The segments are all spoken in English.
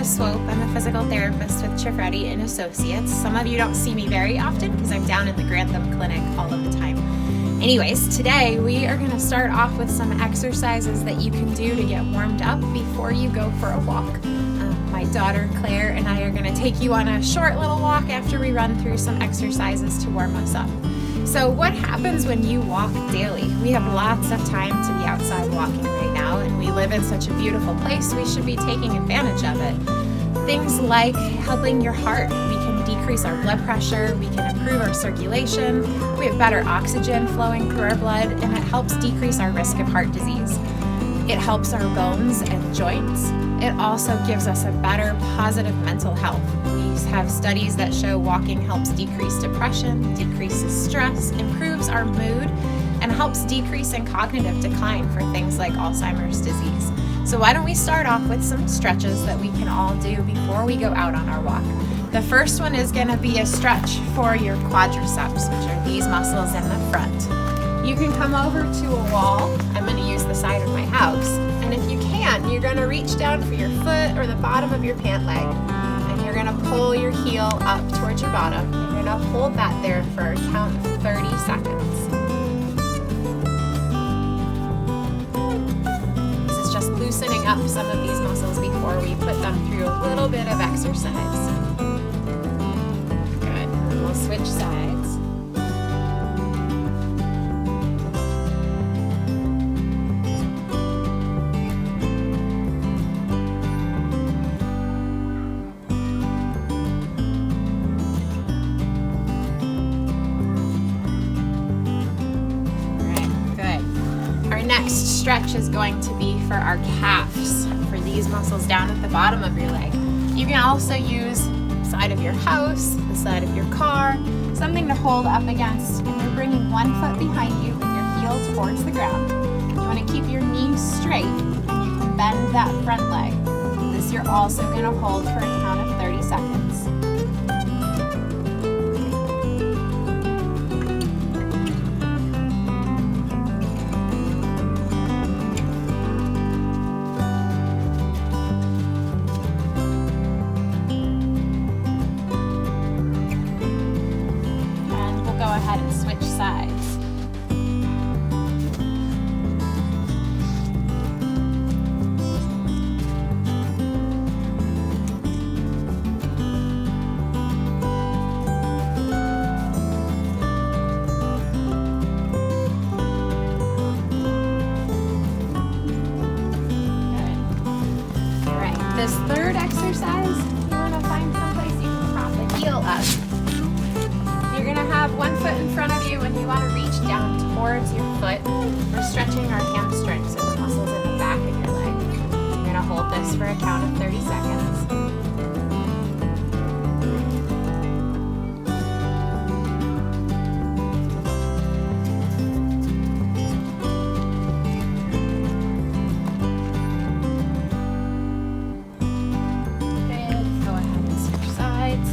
Becca Swope. I'm a physical therapist with Chiafretti and Associates. Some of you don't see me very often because I'm down in the Grantham Clinic all of the time. Anyways, today we are going to start off with some exercises that you can do to get warmed up before you go for a walk. My daughter Claire and I are going to take you on a short little walk after we run through some exercises to warm us up. So what happens when you walk daily? We have lots of time to be outside walking right now, and we live in such a beautiful place, we should be taking advantage of it. Things like helping your heart. We can decrease our blood pressure, we can improve our circulation, we have better oxygen flowing through our blood, and it helps decrease our risk of heart disease. It helps our bones and joints. It also gives us a better, positive mental health. We have studies that show walking helps decrease depression, decreases stress, improves our mood, and helps decrease in cognitive decline for things like Alzheimer's disease. So why don't we start off with some stretches that we can all do before we go out on our walk. The first one is going to be a stretch for your quadriceps, which are these muscles in the front. You can come over to a wall. I'm going to use the side of my house. And if you can, you're going to reach down for your foot or the bottom of your pant leg. And you're going to pull your heel up towards your bottom. You're going to hold that there for a count of 30 seconds. This is just loosening up some of these muscles before we put them through a little bit of exercise. Good. And then we'll switch sides. Next stretch is going to be for our calves, for these muscles down at the bottom of your leg. You can also use the side of your house, the side of your car, something to hold up against, and you're bringing one foot behind you with your heel towards the ground. You want to keep your knees straight, and you can bend that front leg. This you're also going to hold for a count of 30 seconds. And switch sides. All right, this third exercise, you want to find someplace you can prop the heel up. You're going to have one foot in front of you and you want to reach down towards your foot. We're stretching our hamstrings, so the muscles in the back of your leg. You're going to hold this for a count of 30 seconds. Good. Go ahead and switch sides.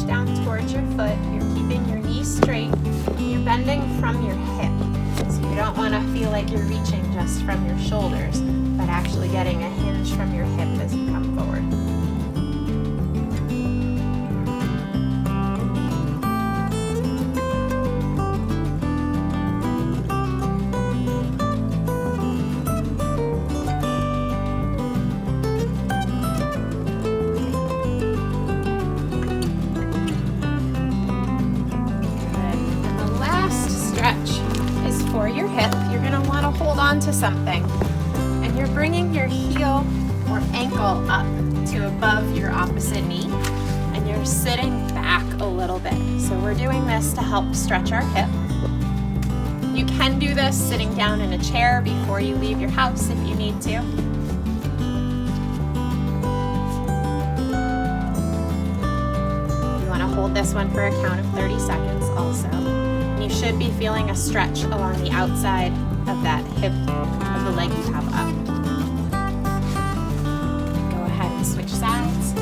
Down towards your foot, you're keeping your knees straight, you're bending from your hip. So you don't want to feel like you're reaching just from your shoulders, but actually getting a hinge from your hip as you come forward. For your hip, you're going to want to hold on to something, and you're bringing your heel or ankle up to above your opposite knee, and you're sitting back a little bit. So we're doing this to help stretch our hip. You can do this sitting down in a chair before you leave your house if you need to. You want to hold this one for a count of 30 seconds also. You should be feeling a stretch along the outside of that hip of the leg you have up. Go ahead and switch sides.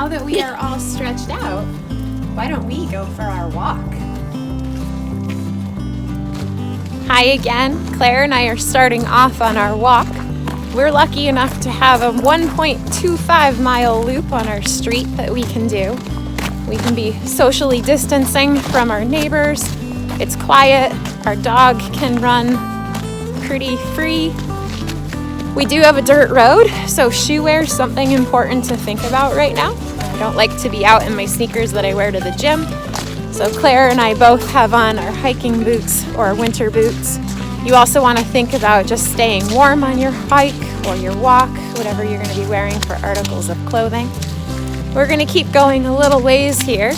now that we are all stretched out, why don't we go for our walk? Hi again. Claire and I are starting off on our walk. We're lucky enough to have a 1.25 mile loop on our street that we can do. We can be socially distancing from our neighbors. It's quiet. Our dog can run pretty free. We do have a dirt road, so shoe wear is something important to think about right now. I don't like to be out in my sneakers that I wear to the gym. So Claire and I both have on our hiking boots or winter boots. You also want to think about just staying warm on your hike or your walk, whatever you're going to be wearing for articles of clothing. We're going to keep going a little ways here.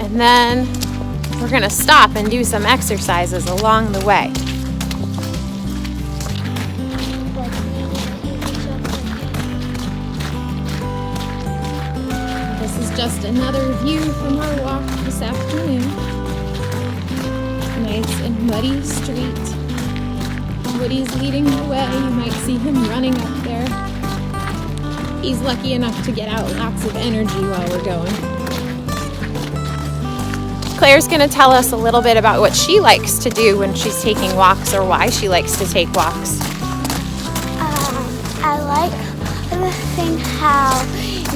And then we're going to stop and do some exercises along the way. This is just another view from our walk this afternoon. Nice and muddy street. Woody's leading the way. You might see him running up there. He's lucky enough to get out lots of energy while we're going. Claire's going to tell us a little bit about what she likes to do when she's taking walks, or why she likes to take walks. I like the thing how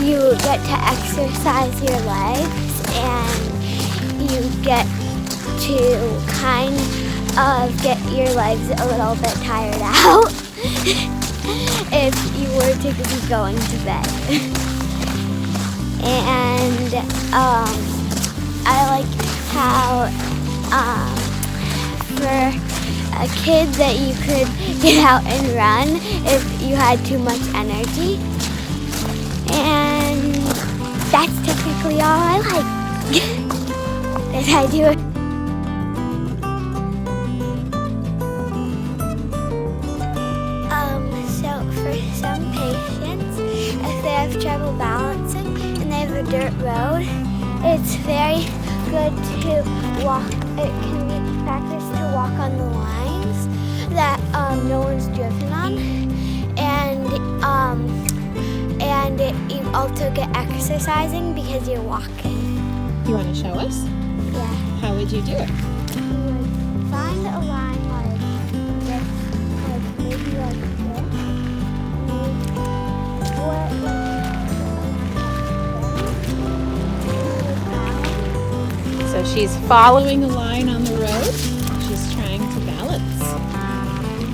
you get to exercise your legs and you get to kind of get your legs a little bit tired out if you were to be going to bed. And I like how for a kid that you could get out and run if you had too much energy. And that's technically all I like. As I do it. So for some patients, if they have trouble balancing and they have a dirt road, it's very good to walk. It can be practice to walk on the lines that no one's driven on, and you also get exercising because you're walking. You want to show us? Yeah. How would you do it? You would find a line like this, like maybe like this. So she's following a line on the road. She's trying to balance.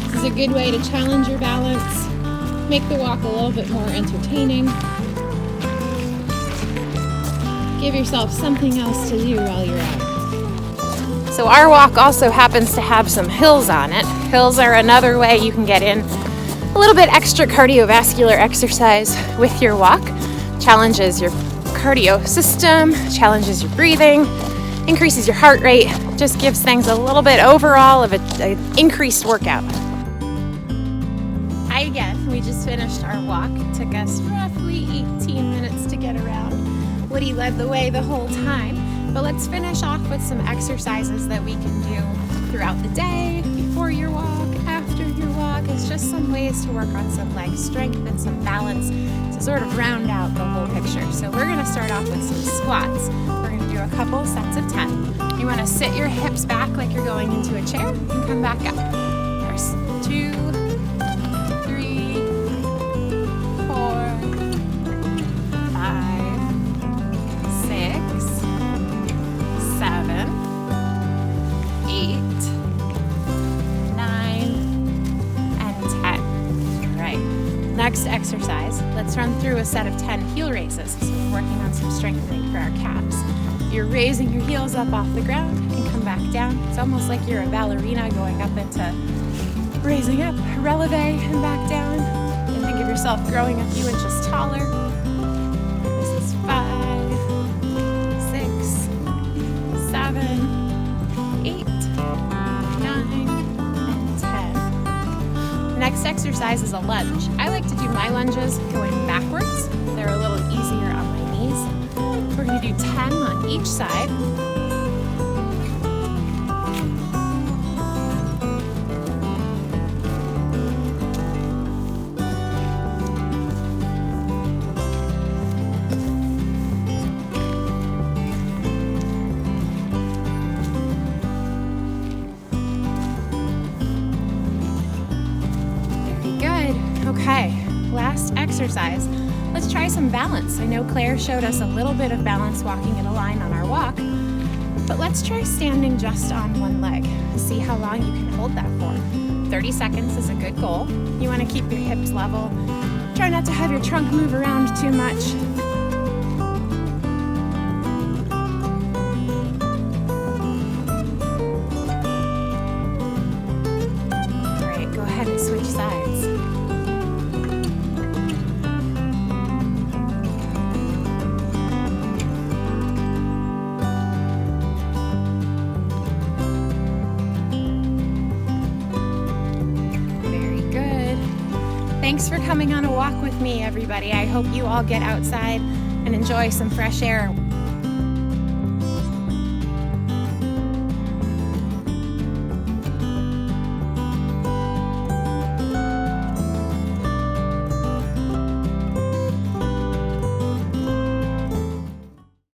This is a good way to challenge your balance, make the walk a little bit more entertaining. Give yourself something else to do while you're out. So our walk also happens to have some hills on it. Hills are another way you can get in a little bit extra cardiovascular exercise with your walk. Challenges your cardio system, challenges your breathing, increases your heart rate, just gives things a little bit overall of an increased workout. Hi again. We just finished our walk. It took us roughly 18 minutes to get around. Woody led the way the whole time, but let's finish off with some exercises that we can do throughout the day, before your walk, after your walk. It's just some ways to work on some leg strength and some balance to sort of round out the whole picture. So we're going to start off with some squats. We're going to do a couple sets of 10. You want to sit your hips back like you're going into a chair and come back up. There's 2, 3, 4, 5, 6, 7, 8, 9, and 10. All right. Next exercise, let's run through a set of 10 heel raises. So we're working on some strengthening for our calves. You're raising your heels up off the ground and come back down. It's almost like you're a ballerina going up into raising up, releve, and back down. And think of yourself growing a few inches taller. This is 5, 6, 7, 8, 9, and 10. Next exercise is a lunge. I like to do my lunges going backwards. They're a little easier on my knees. We're going to do 10 on each side. Okay, last exercise. Let's try some balance. I know Claire showed us a little bit of balance walking in a line on our walk, but let's try standing just on one leg. See how long you can hold that for. 30 seconds is a good goal. You want to keep your hips level. Try not to have your trunk move around too much. All right, go ahead and switch sides. Thanks for coming on a walk with me, everybody. I hope you all get outside and enjoy some fresh air.